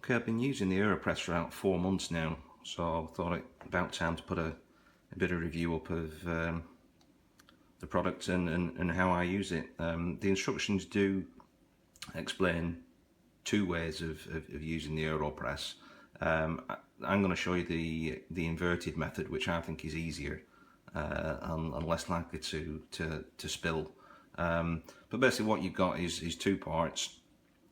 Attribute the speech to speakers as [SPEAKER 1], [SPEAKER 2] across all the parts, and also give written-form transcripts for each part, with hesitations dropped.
[SPEAKER 1] Okay, I've been using the AeroPress for about 4 months now, so I thought it about time to put a bit of review up of the product and how I use it. The instructions do explain 2 ways of using the AeroPress. I'm going to show you the inverted method, which I think is easier and less likely to spill. But basically what you've got is 2 parts,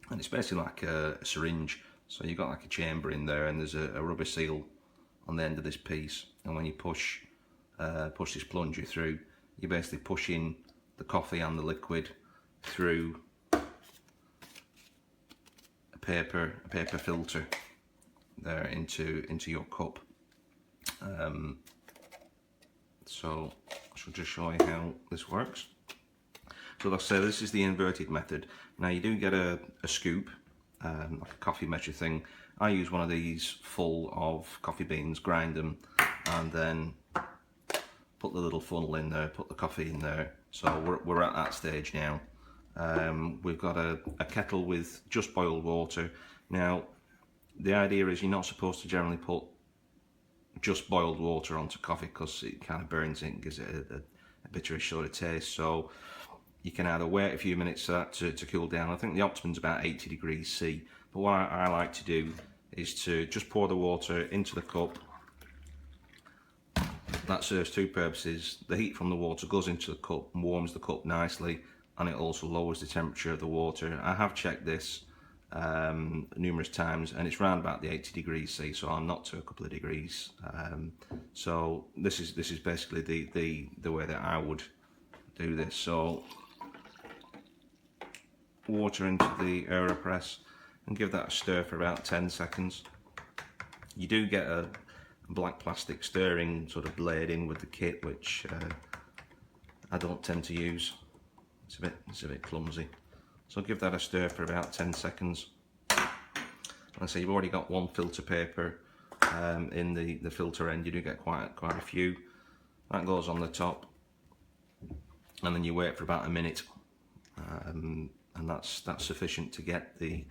[SPEAKER 1] and it's basically like a syringe. So you've got like a chamber in there, and there's a rubber seal on the end of this piece, and when you push this plunger through, you basically push in the coffee and the liquid through a paper filter there into your cup. So I shall just show you how this works. So like I say, this is the inverted method. Now you do get a scoop, like a coffee measure thing. I use one of these full of coffee beans, grind them, and then put the little funnel in there, put the coffee in there. So we're at that stage now. We've got a kettle with just boiled water. Now the idea is you're not supposed to generally put just boiled water onto coffee because it kind of burns it and gives it a bitterish sort of taste. So you can either wait a few minutes for that to cool down. I think the optimum's about 80 degrees C. But what I like to do is to just pour the water into the cup. That serves 2 purposes. The heat from the water goes into the cup and warms the cup nicely, and it also lowers the temperature of the water. I have checked this numerous times, and it's around about the 80 degrees C, so I'm not to a couple of degrees. So this is basically the way that I would do this. So water into the AeroPress and give that a stir for about 10 seconds. You do get a black plastic stirring sort of blade in with the kit, which I don't tend to use. It's a bit clumsy. So give that a stir for about 10 seconds. Like I say, you've already got 1 filter paper in the filter end. You do get quite a few. That goes on the top, and then you wait for about a minute, and that's sufficient to get the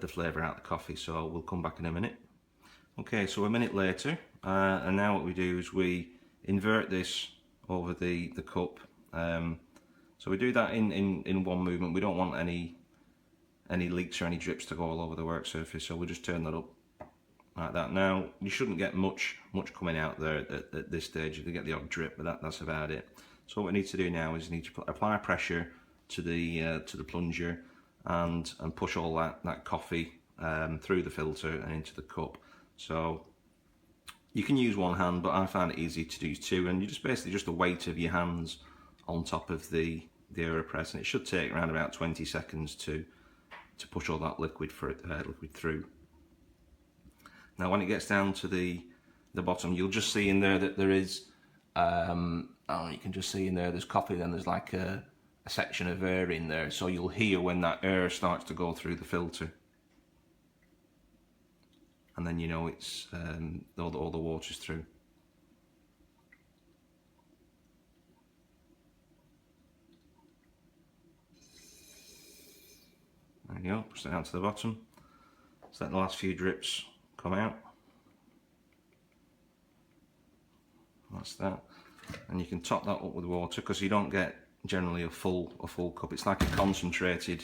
[SPEAKER 1] flavour out of the coffee. So we'll come back in a minute. Okay, so a minute later, and now what we do is we invert this over the cup. So we do that in one movement. We don't want any leaks or any drips to go all over the work surface, so we'll just turn that up like that. Now you shouldn't get much coming out there at this stage. You can get the odd drip, but that's about it. So what we need to do now is we need to apply pressure to the plunger and push all that coffee through the filter and into the cup. So you can use 1 hand, but I find it easy to do 2, and you just basically just the weight of your hands on top of the AeroPress, and it should take around about 20 seconds to push all that liquid through. Now when it gets down to the bottom, you'll just see in there that there is you can just see in there there's coffee, then there's like a section of air in there, so you'll hear when that air starts to go through the filter, and then you know it's all the water's through. There you go, push it down to the bottom. So let the last few drips come out. That's that. And you can top that up with water, because you don't get generally a full cup. It's like a concentrated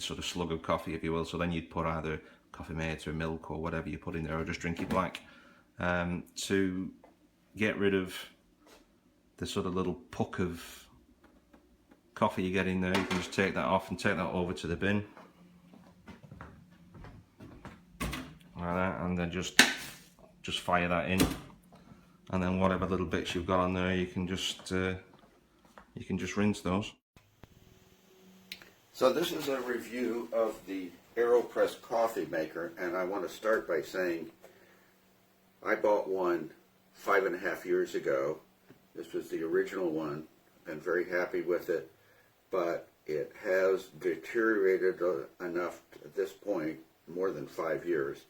[SPEAKER 1] sort of slug of coffee, if you will. So then you'd put either coffee mate or milk or whatever you put in there, or just drink it black. To get rid of the sort of little puck of coffee you get in there, you can just take that off and take that over to the bin like that, and then just fire that in, and then whatever little bits you've got on there, you can just rinse those.
[SPEAKER 2] So this is a review of the AeroPress coffee maker, and I want to start by saying I bought one 5.5 years ago. This was the original one. Been very happy with it, but it has deteriorated enough at this point, more than 5 years,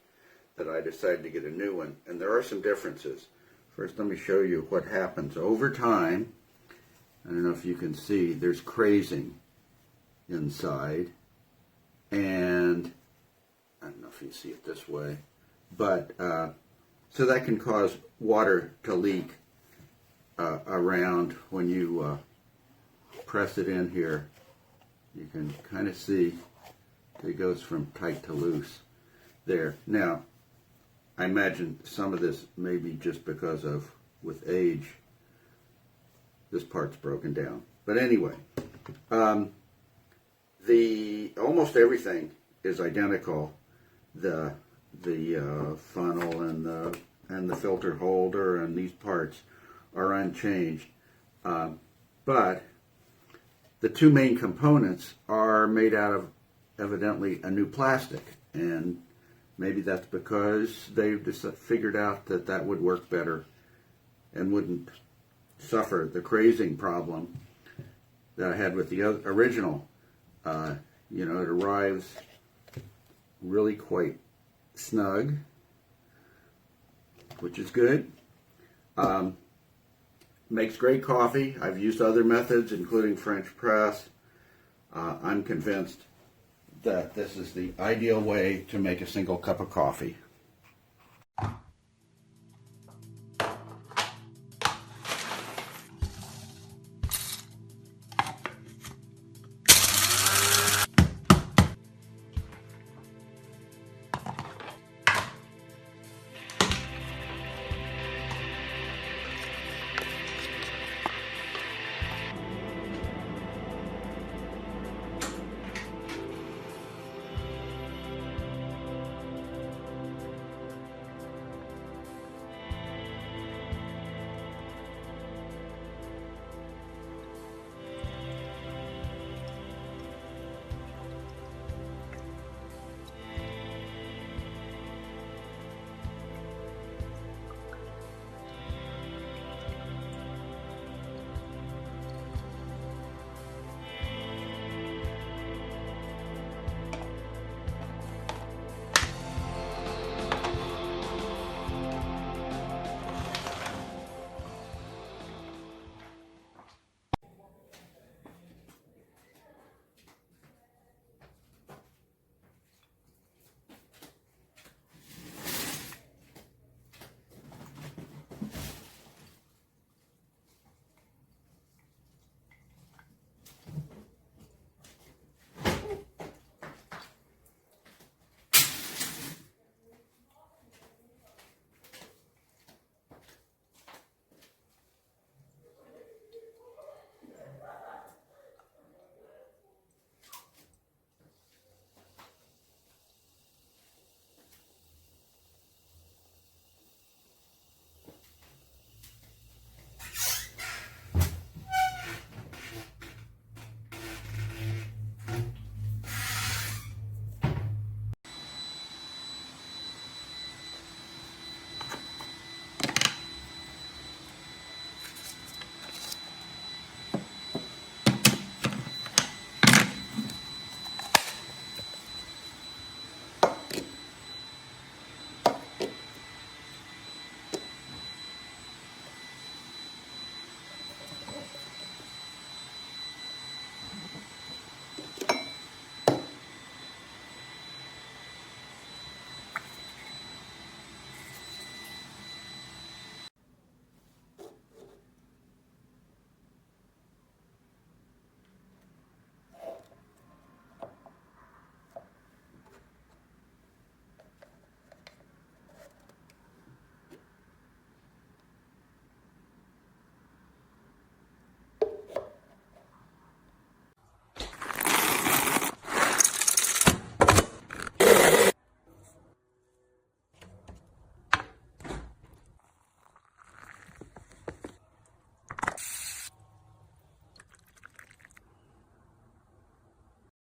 [SPEAKER 2] that I decided to get a new one. And there are some differences. First, let me show you what happens over time. I don't know if you can see, there's crazing inside, and if you see it this way. But so that can cause water to leak around when you press it in here. You can kind of see it goes from tight to loose there. Now, I imagine some of this may be just because of, with age, this part's broken down. But anyway, almost everything is identical. The funnel and the filter holder and these parts are unchanged. But the two main components are made out of evidently a new plastic, and maybe that's because they've just figured out that that would work better and wouldn't suffer the crazing problem that I had with the original. You know, it arrives really quite snug, which is good. Makes great coffee. I've used other methods, including French press. I'm convinced that this is the ideal way to make a single cup of coffee.